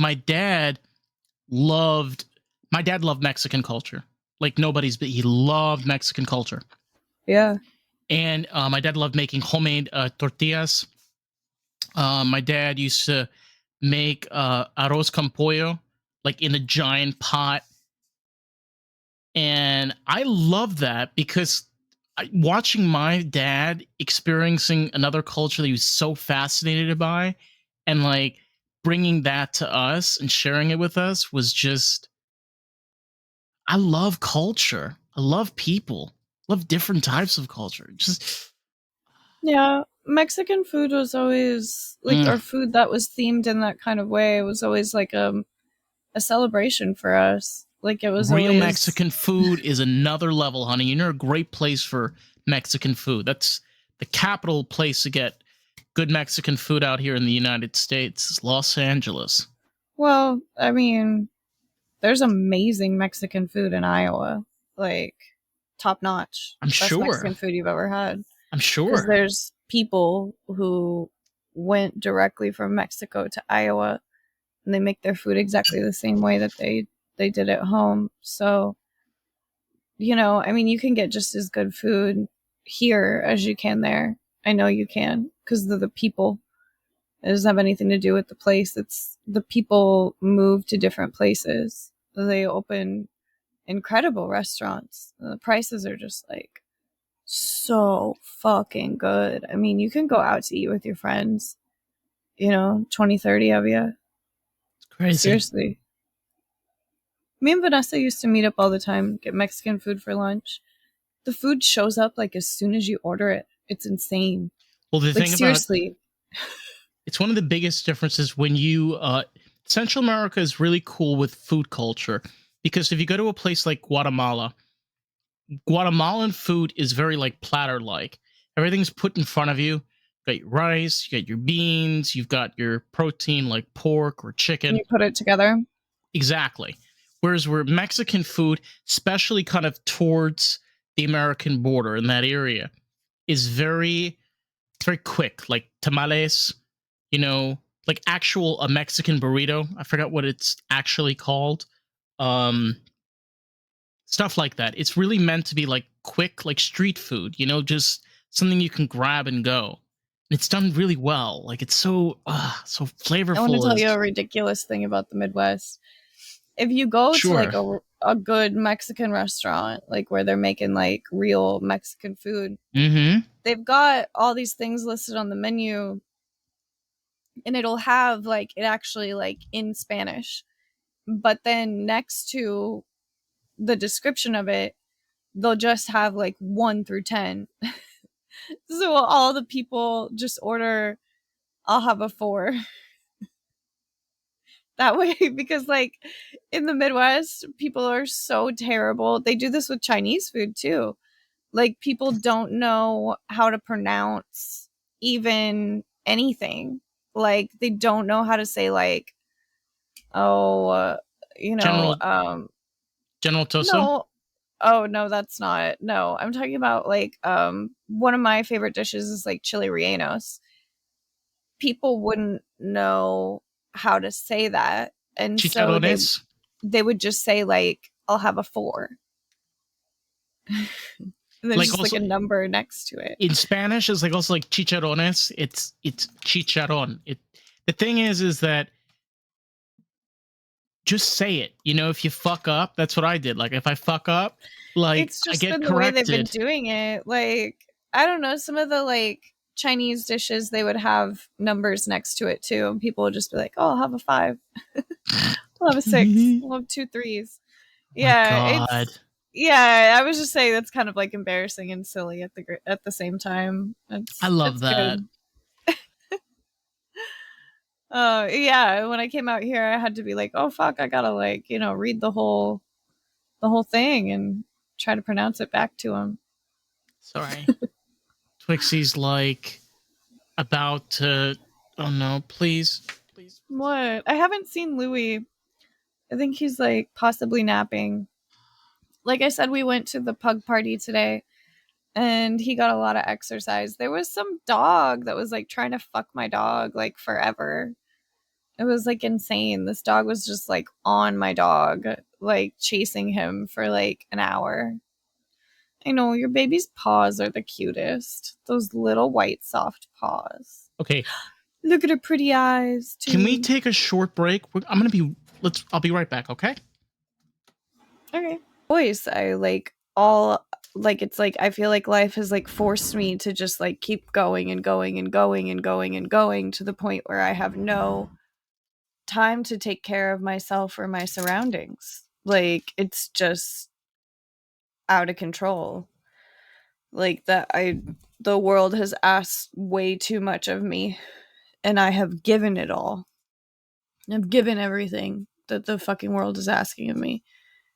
loved my dad loved Mexican culture. Like nobody's, but he loved Mexican culture. Yeah. And my dad loved making homemade tortillas. My dad used to make arroz con pollo, like in a giant pot. And I love that because watching my dad experiencing another culture that he was so fascinated by and like bringing that to us and sharing it with us was just, I love culture. I love people. Love different types of culture. Just Yeah. Mexican food was always like, mm, or food that was themed in that kind of way was always like a celebration for us. Like it was real always, Mexican food is another level, honey. You're in a great place for Mexican food. That's the capital place to get good Mexican food out here in the United States is Los Angeles. well, I mean, there's amazing Mexican food in Iowa. Like top notch. I'm Best Mexican sure. food you've ever had. I'm Because sure. there's people who went directly from Mexico to Iowa and they make their food exactly the same way that they did at home. So, you know, I mean, you can get just as good food here as you can there. I know you can because of the people. It doesn't have anything to do with the place. It's the people move to different places. They open incredible restaurants. The prices are just like so fucking good. I mean, you can go out to eat with your friends, 20, 30 of you. It's crazy. Seriously. Me and Vanessa used to meet up all the time, get Mexican food for lunch. The food shows up like as soon as you order it. It's insane. Well, the Like thing about seriously. it's one of the biggest differences when you Central America is really cool with food culture because if you go to a place like Guatemala, Guatemalan food is very like platter like. Everything's put in front of you. You got your rice, you got your beans, you've got your protein like pork or chicken. You put it together. Exactly. Whereas we're Mexican food, especially kind of towards the American border in that area, is very quick. Like tamales, like actual a Mexican burrito. I forgot what it's actually called. Um, Stuff like that. It's really meant to be like quick, like street food. Just something you can grab and go. And it's done really well. Like it's so I want to flavorful. tell you a ridiculous thing about the Midwest. If you go to like Sure. a good Mexican restaurant, like where they're making like real Mexican food, Mm-hmm. they've got all these things listed on the menu, and it'll have like it actually like in Spanish. But then next to the description of it, they'll just have like 1 through 10. So all the people just order, I'll have a 4. That way, because like in the Midwest, people are so terrible. They do this with Chinese food too. Like people don't know how to pronounce even anything. Like they don't know how to say like, oh, you know, General General Toso. no. Oh no, that's not. No, I'm talking about like one of my favorite dishes is like chili rellenos. People wouldn't know how to say that, and so Chicharrones. they would just say like I'll have a 4. And there's Like just like also a number next to it. in Spanish is like also like chicharrones. It's chicharron. It the thing is that just say it. You know, if you fuck up, that's what I did. Like if I fuck up, like It's I just get been the way they've been corrected. doing it. Like I don't know, some of the like Chinese dishes they would have numbers next to it too, and people would just be like, "Oh, I'll have a 5. I'll have a 6. Oh I'll have 2 3s." my Yeah, god. it's yeah. I was just saying that's kind of like embarrassing and silly at the same time. I It's love it's that. good. Yeah. When I came out here, I had to be like, oh fuck, I gotta like read the whole thing and try to pronounce it back to him. Sorry. Twixie's like about to oh no, please. Please. What? I haven't seen Louis. I think he's like possibly napping. Like I said, we went to the pug party today and he got a lot of exercise. There was some dog that was like trying to fuck my dog like forever. It was like insane. This dog was just like on my dog, like chasing him for like an hour. I know your baby's paws are the cutest. Those little white soft paws. Okay. Look at her pretty eyes Can we too. take a short break? I'm gonna be I'll be right back, okay? Okay. Voice, I like all like it's like I feel like life has like forced me to just like keep going and going and going and going and going to the point where I have no time to take care of myself or my surroundings. Like it's just out of control. Like that the world has asked way too much of me and I have given it all. I've given everything that the fucking world is asking of me.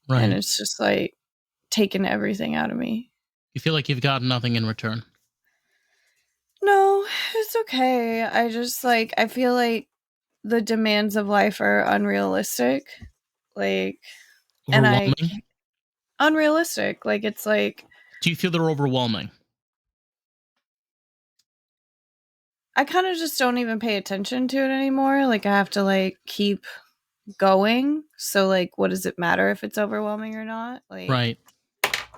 And Right. it's just like taken everything out of me. You feel like you've got nothing in return. No, it's okay. I just like I feel like the demands of life are unrealistic. Like and Overwhelming? unrealistic. Like it's like Do you feel they're overwhelming? I kind of just don't even pay attention to it anymore. Like I have to like keep going. So like what does it matter if it's overwhelming or not? Like Right.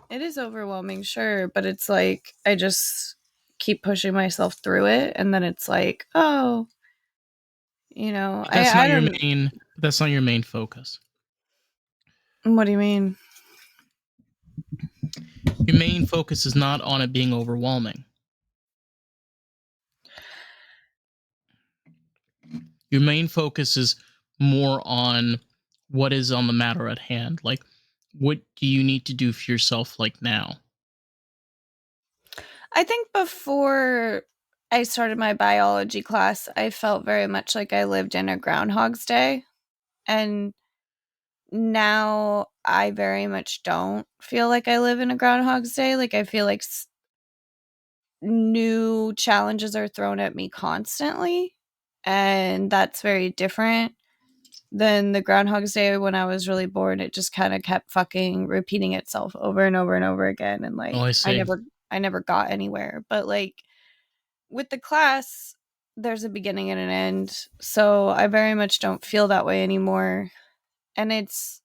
it is overwhelming, sure, but it's like I just keep pushing myself through it and then it's like, oh, But that's I not your don't main focus. what do you mean? Your main focus is not on it being overwhelming. Your main focus is more on what is on the matter at hand. Like, what do you need to do for yourself, like now? I think before I started my biology class, I felt very much like I lived in a Groundhog's Day. And now I very much don't feel like I live in a Groundhog's Day. Like, I feel like new challenges are thrown at me constantly. And that's very different than the Groundhog's Day when I was really bored. It just kind of kept fucking repeating itself over and over and over again. And Oh, like, I see. I never got anywhere. But like, with the class, there's a beginning and an end. So I very much don't feel that way anymore. And it's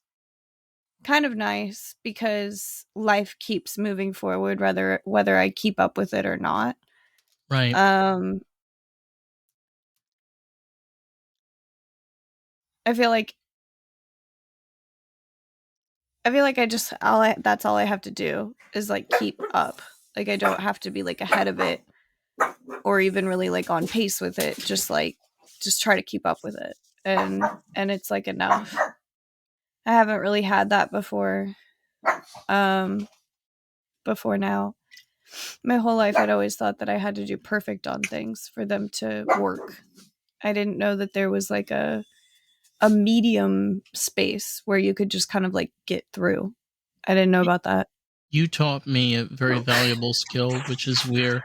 kind of nice because life keeps moving forward whether I keep up with it or not. Right. Um I feel like I feel like that's all I have to do is like keep up. Like I don't have to be like ahead of it or even really like on pace with it. Just try to keep up with it. And it's like enough. I haven't really had that um before now. My whole life I'd always thought that I had to do perfect on things for them to work. I didn't know that there was like a medium space where you could just kind of like get through. I didn't know about that. You taught me a very valuable skill, which is where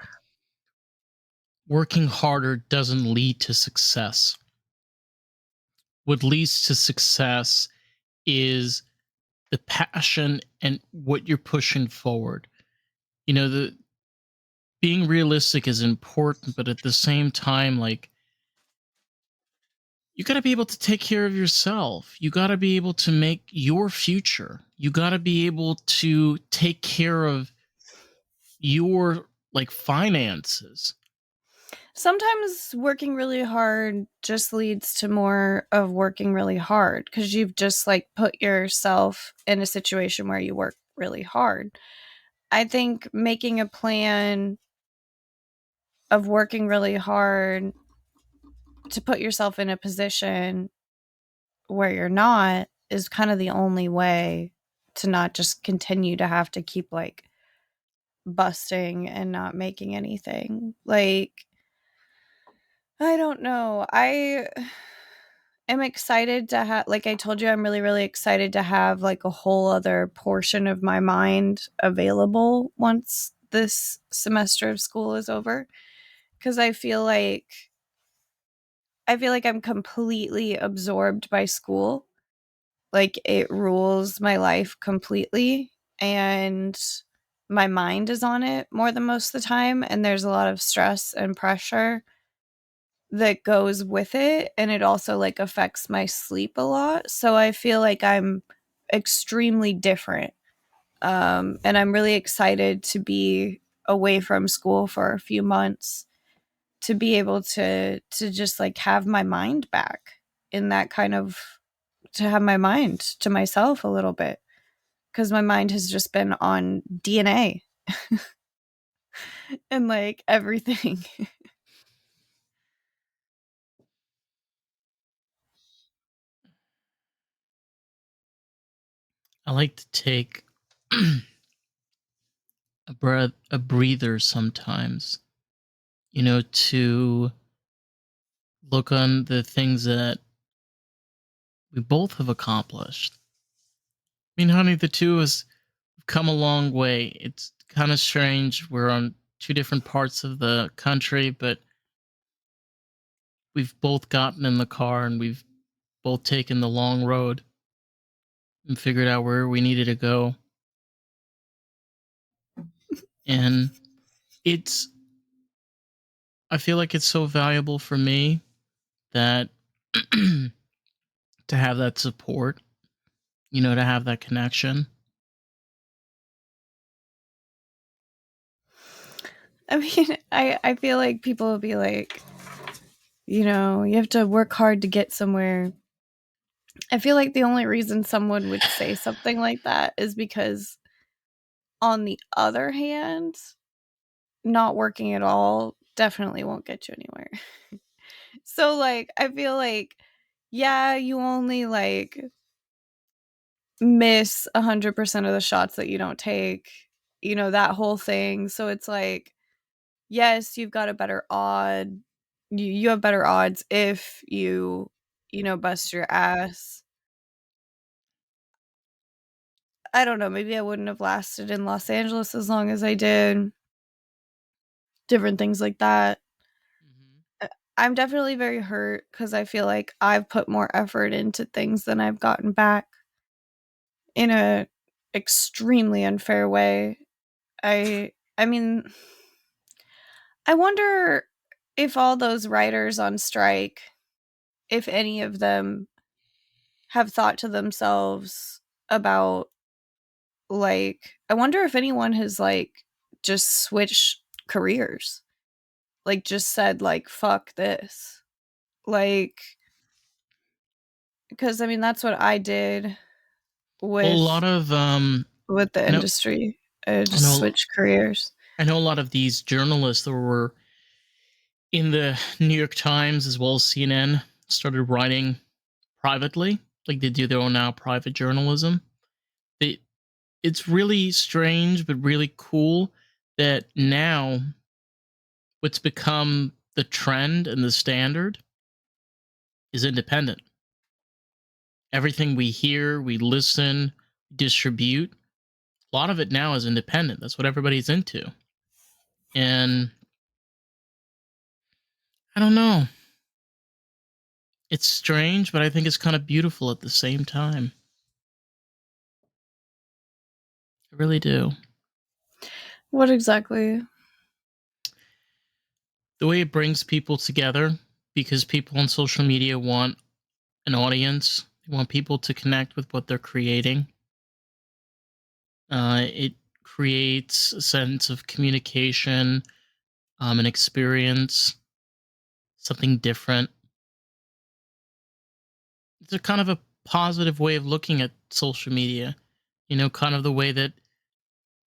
working harder doesn't lead to success. What leads to success is the passion and what you're pushing forward. The being realistic is important, but at the same time, like, you got to be able to take care of yourself. You got to be able to make your future. You got to be able to take care of your like finances. Sometimes working really hard just leads to more of working really hard because you've just like put yourself in a situation where you work really hard. I think making a plan of working really hard to put yourself in a position where you're not is kind of the only way to not just continue to have to keep like busting and not making anything. Like, I don't know. I am excited to have, like I told you, I'm really, really excited to have like a whole other portion of my mind available once this semester of school is over. Cause I feel like I'm completely absorbed by school. Like it rules my life completely. And my mind is on it more than most of the time. And there's a lot of stress and pressure that goes with it, and it also like affects my sleep a lot, so I feel like I'm extremely different, and I'm really excited to be away from school for a few months to be able to just like have my mind back in that kind of to have my mind to myself a little bit because my mind has just been on DNA and like everything. I like to take a breather sometimes, to look on the things that we both have accomplished. I mean, honey, the two of us have come a long way. It's kind of strange. We're on two different parts of the country, but we've both gotten in the car and we've both taken the long road and figured out where we needed to go. And it's, I feel like it's so valuable for me that to have that support, to have that connection. I mean, I feel like people will be like, you have to work hard to get somewhere. I feel like the only reason someone would say something like that is because, on the other hand, not working at all definitely won't get you anywhere. So, like, I feel like, yeah, you only like miss 100% of the shots that you don't take, that whole thing. So it's like, yes, you've got a better odd. You have better odds if bust your ass. I don't know, maybe I wouldn't have lasted in Los Angeles as long as I did. Different things like that. Mhm. I'm definitely very hurt because I feel like I've put more effort into things than I've gotten back in a extremely unfair way. I mean, I wonder if all those writers on strike, if any of them have thought to themselves about, like, I wonder if anyone has like just switched careers, like just said like fuck this, like, because I mean that's what I did with a lot of with the industry. Just switch careers. I know a lot of these journalists that were in the New York Times as well as CNN started writing privately, like they do their own now private journalism. It's really strange, but really cool that now what's become the trend and the standard is independent. Everything we hear, we listen, distribute, a lot of it now is independent. That's what everybody's into. And I don't know. It's strange, but I think it's kind of beautiful at the same time. I really do. What exactly? The way it brings people together, because people on social media want an audience. They want people to connect with what they're creating. It creates a sense of communication, an experience, something different. It's a kind of a positive way of looking at social media. You know, kind of the way that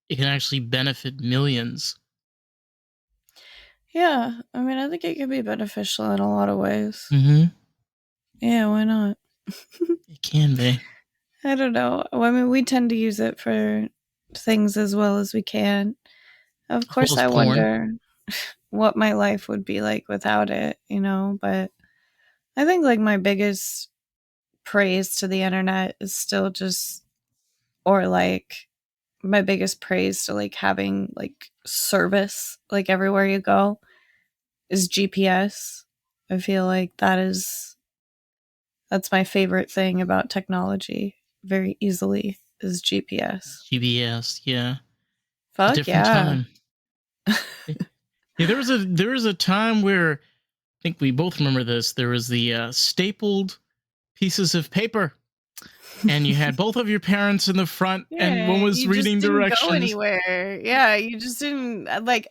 it can actually benefit millions. Yeah, I mean, I think it can be beneficial in a lot of ways. Mm-hmm. Yeah, why not? It can be. I don't know. I mean, we tend to use it for things as well as we can. Of course, I wonder what my life would be like without it, you know, but I think like my biggest praise to the internet is still just, or like my biggest praise to like having like service like everywhere you go is GPS. I feel like that's my favorite thing about technology very easily is GPS. GPS, yeah. Fuck yeah. Time. Yeah, there was a time where I think we both remember this. There was the stapled pieces of paper, and you had both of your parents in the front, and one was reading directions. Go anywhere. Yeah, you just didn't like.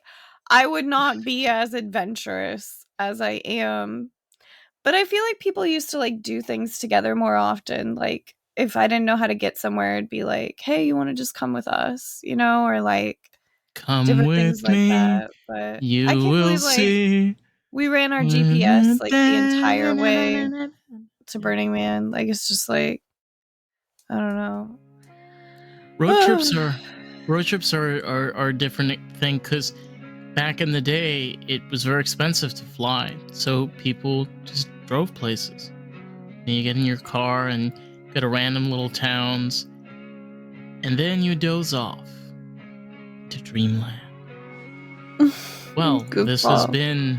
I would not be as adventurous as I am, but I feel like people used to like do things together more often. Like if I didn't know how to get somewhere, it'd be like, "Hey, you want to just come with us?" You know, or like come different with things me. Like that. But you I can't will believe see. Like we ran our GPS like the entire way to Burning Man. Like it's just like I don't know. Road trips are a different thing because back in the day it was very expensive to fly, so people just drove places. And you get in your car and go to random little towns, and then you doze off to dreamland. Well, this has been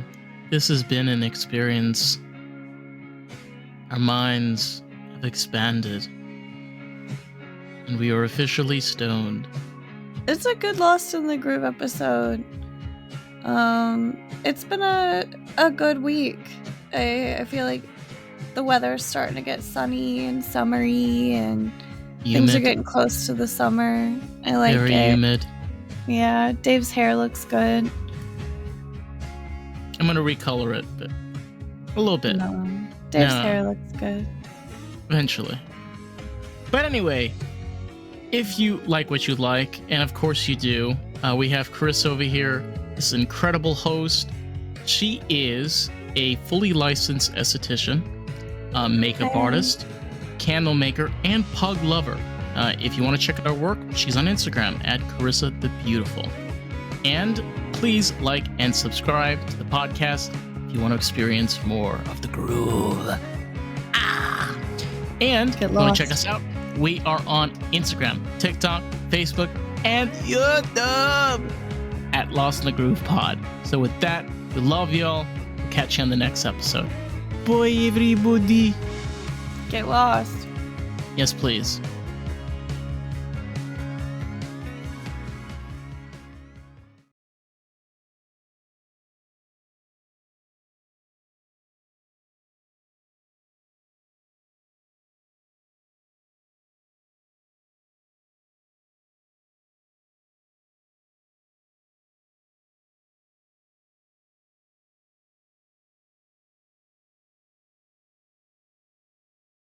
an experience. Our minds have expanded, and we are officially stoned. It's a good Lost in the Groove episode. It's been a good week. I feel like the weather's starting to get sunny and summery, and things are getting close to the summer. I like it. Very humid. Yeah, Dave's hair looks good. I'm gonna recolor it, but a little bit. No, Dave's hair looks good. Eventually. But anyway, if you like what you like, and of course you do, we have Chris over here, this incredible host. She is a fully licensed esthetician, makeup artist, candle maker, and pug lover. If you want to check out her work, she's on Instagram at Carissa the Beautiful. And please like and subscribe to the podcast if you want to experience more of the groove. And if you want to check us out, we are on Instagram, TikTok, Facebook, and YouTube at Lost in the Groove Pod. So with that, we love y'all. We'll catch you on the next episode. Bye, everybody. Get lost. Yes, please.